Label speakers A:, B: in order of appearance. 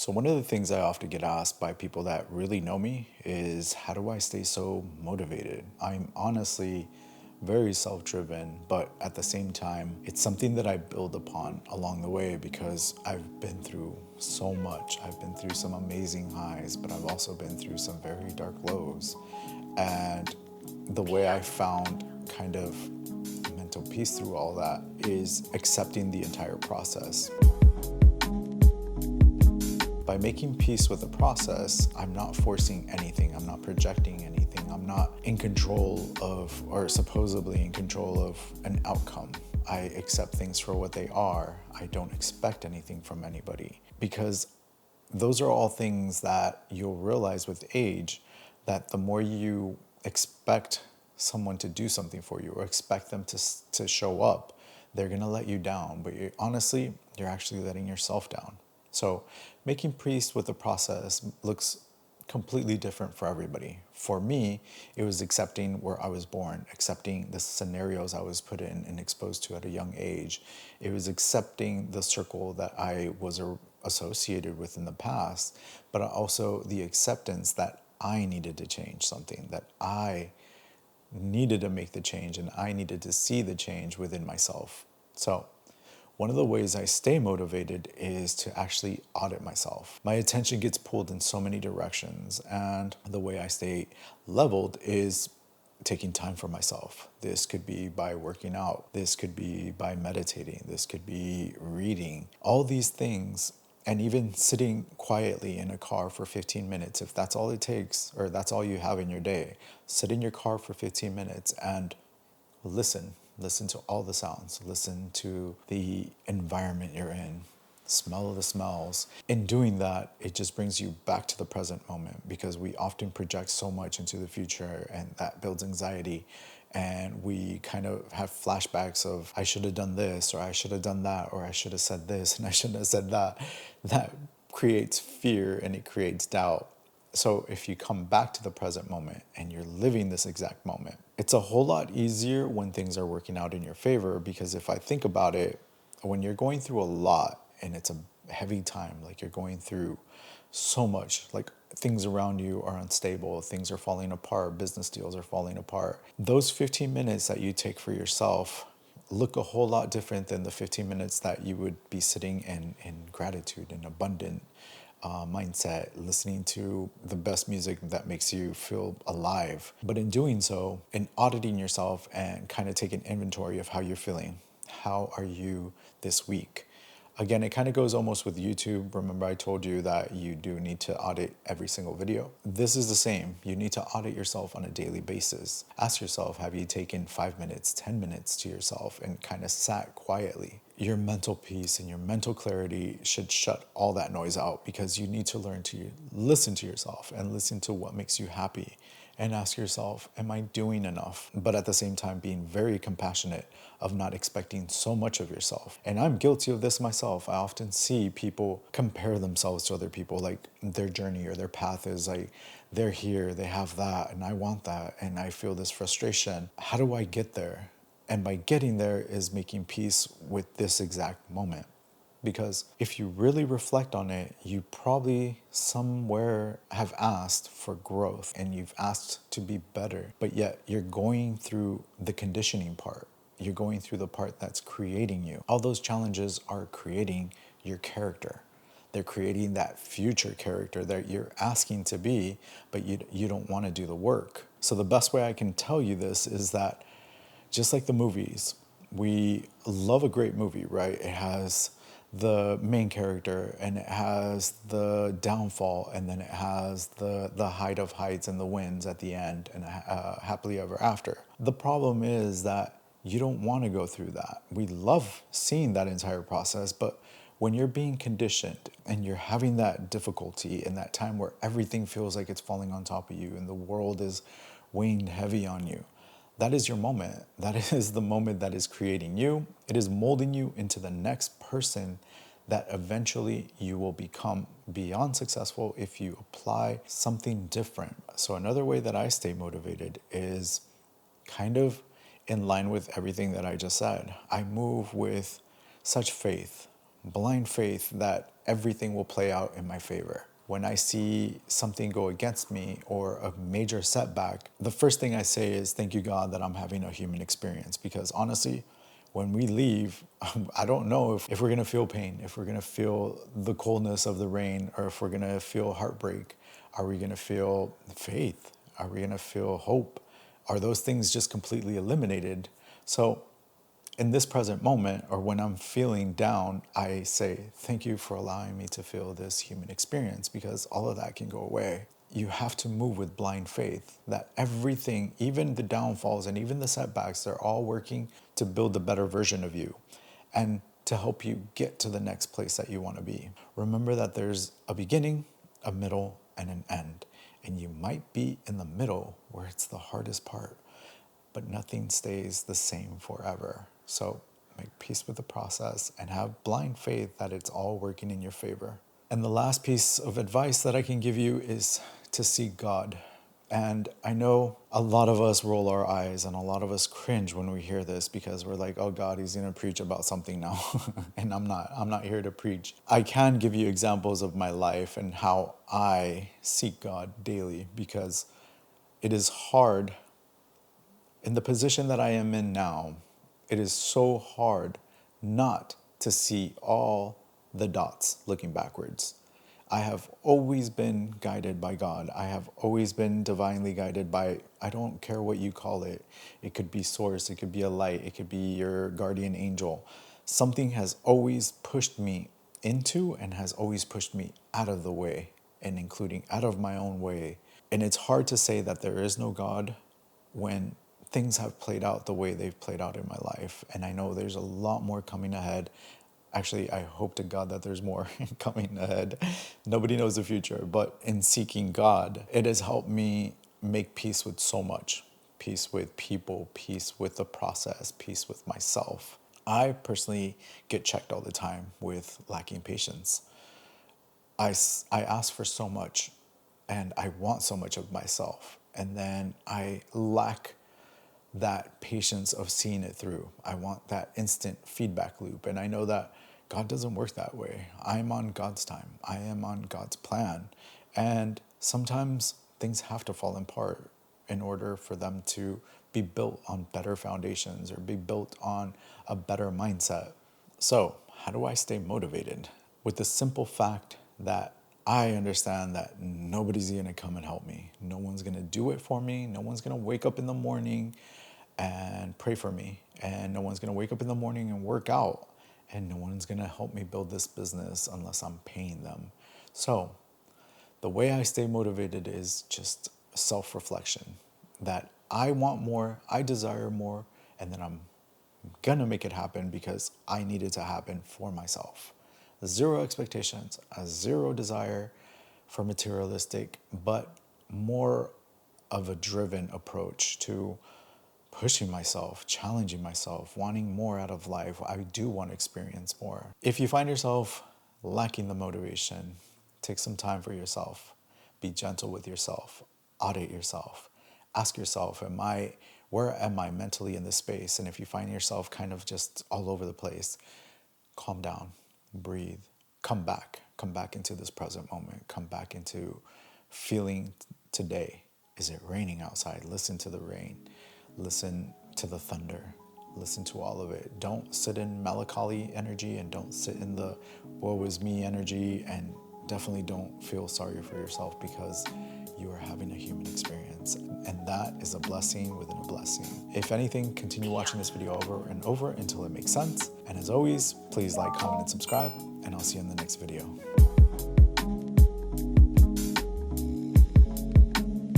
A: So, one of the things I often get asked by people that really know me is how do I stay so motivated? I'm honestly very self driven, but at the same time, it's something that I build upon along the way because I've been through so much. I've been through some amazing highs, but I've also been through some very dark lows. And the way I found kind of mental peace through all that is accepting the entire process. By making peace with the process, I'm not forcing anything, I'm not projecting anything, I'm not in control of, or supposedly in control of, an outcome. I accept things for what they are. I don't expect anything from anybody because those are all things that you'll realize with age, that the more you expect someone to do something for you or expect them to show up, they're going to let you down. But honestly, you're actually letting yourself down. So making peace with the process looks completely different for everybody. For me, it was accepting where I was born, accepting the scenarios I was put in and exposed to at a young age. It was accepting the circle that I was associated with in the past, but also the acceptance that I needed to change something, that I needed to make the change and I needed to see the change within myself. So one of the ways I stay motivated is to actually audit myself. My attention gets pulled in so many directions, and the way I stay leveled is taking time for myself. This could be by working out, this could be by meditating, this could be reading, all these things. And even sitting quietly in a car for 15 minutes, if that's all it takes, or that's all you have in your day, sit in your car for 15 minutes and listen to all the sounds, listen to the environment you're in, smell the smells. In doing that, it just brings you back to the present moment because we often project so much into the future and that builds anxiety. And we kind of have flashbacks of, I should have done this, or I should have done that, or I should have said this, and I shouldn't have said that. That creates fear and it creates doubt. So if you come back to the present moment and you're living this exact moment, it's a whole lot easier when things are working out in your favor. Because if I think about it, when you're going through a lot and it's a heavy time, like you're going through so much, like things around you are unstable, things are falling apart, business deals are falling apart. Those 15 minutes that you take for yourself look a whole lot different than the 15 minutes that you would be sitting in gratitude and abundant mindset, listening to the best music that makes you feel alive. But in doing so, in auditing yourself and kind of taking inventory of how you're feeling, how are you this week? Again, it kind of goes almost with YouTube. Remember, I told you that you do need to audit every single video. This is the same. You need to audit yourself on a daily basis. Ask yourself, have you taken 5 minutes, 10 minutes to yourself and kind of sat quietly? Your mental peace and your mental clarity should shut all that noise out because you need to learn to listen to yourself and listen to what makes you happy and ask yourself, am I doing enough? But at the same time, being very compassionate of not expecting so much of yourself. And I'm guilty of this myself. I often see people compare themselves to other people, like their journey or their path is like, they're here, they have that, and I want that, and I feel this frustration. How do I get there? And by getting there is making peace with this exact moment. Because if you really reflect on it, you probably somewhere have asked for growth and you've asked to be better, but yet you're going through the conditioning part. You're going through the part that's creating you. All those challenges are creating your character. They're creating that future character that you're asking to be, but you don't want to do the work. So the best way I can tell you this is that just like the movies, we love a great movie, right? It has the main character and it has the downfall and then it has the height of heights and the wins at the end and happily ever after. The problem is that you don't want to go through that. We love seeing that entire process, but when you're being conditioned and you're having that difficulty in that time where everything feels like it's falling on top of you and the world is weighing heavy on you, that is your moment. That is the moment that is creating you. It is molding you into the next person that eventually you will become beyond successful if you apply something different. So another way that I stay motivated is kind of in line with everything that I just said. I move with such faith. blind faith that everything will play out in my favor. When I see something go against me or a major setback, the first thing I say is, thank you, God, that I'm having a human experience. Because honestly, when we leave, I don't know if we're gonna feel pain, if we're gonna feel the coldness of the rain, or if we're gonna feel heartbreak. Are we gonna feel faith? Are we gonna feel hope? Are those things just completely eliminated? So in this present moment, or when I'm feeling down, I say, thank you for allowing me to feel this human experience, because all of that can go away. You have to move with blind faith that everything, even the downfalls and even the setbacks, they're all working to build a better version of you and to help you get to the next place that you want to be. Remember that there's a beginning, a middle, and an end. And you might be in the middle where it's the hardest part, but nothing stays the same forever. So make peace with the process and have blind faith that it's all working in your favor. And the last piece of advice that I can give you is to seek God. And I know a lot of us roll our eyes and a lot of us cringe when we hear this, because we're like, oh God, he's gonna preach about something now. And I'm not here to preach. I can give you examples of my life and how I seek God daily, because it is hard. In the position that I am in now, it is so hard not to see all the dots looking backwards. I have always been guided by God. I have always been divinely guided by, I don't care what you call it. It could be source, it could be a light, it could be your guardian angel. Something has always pushed me into and has always pushed me out of the way, and including out of my own way. And it's hard to say that there is no God when things have played out the way they've played out in my life. And I know there's a lot more coming ahead. Actually, I hope to God that there's more coming ahead. Nobody knows the future, but in seeking God, it has helped me make peace with so much. Peace with people, peace with the process, peace with myself. I personally get checked all the time with lacking patience. I ask for so much and I want so much of myself. And then I lack that patience of seeing it through. I want that instant feedback loop. And I know that God doesn't work that way. I'm on God's time. I am on God's plan. And sometimes things have to fall apart in order for them to be built on better foundations or be built on a better mindset. So, how do I stay motivated? With the simple fact that I understand that nobody's going to come and help me. No one's going to do it for me. No one's going to wake up in the morning and pray for me. And no one's going to wake up in the morning and work out. And no one's going to help me build this business unless I'm paying them. So the way I stay motivated is just self-reflection, that I want more, I desire more, and then I'm going to make it happen because I need it to happen for myself. Zero expectations, a zero desire for materialistic, but more of a driven approach to pushing myself, challenging myself, wanting more out of life. I do want to experience more. If you find yourself lacking the motivation, take some time for yourself. Be gentle with yourself. Audit yourself. Ask yourself, where am I mentally in this space? And if you find yourself kind of just all over the place, calm down, breathe, come back into this present moment, come back into feeling today. Is it raining outside? Listen to the rain, listen to the thunder, listen to all of it. Don't sit in melancholy energy and don't sit in the woe is me energy, and definitely don't feel sorry for yourself because you are having a human experience, and that is a blessing within a blessing. If anything, continue watching this video over and over until it makes sense. And as always, please like, comment, and subscribe, and I'll see you in the next video.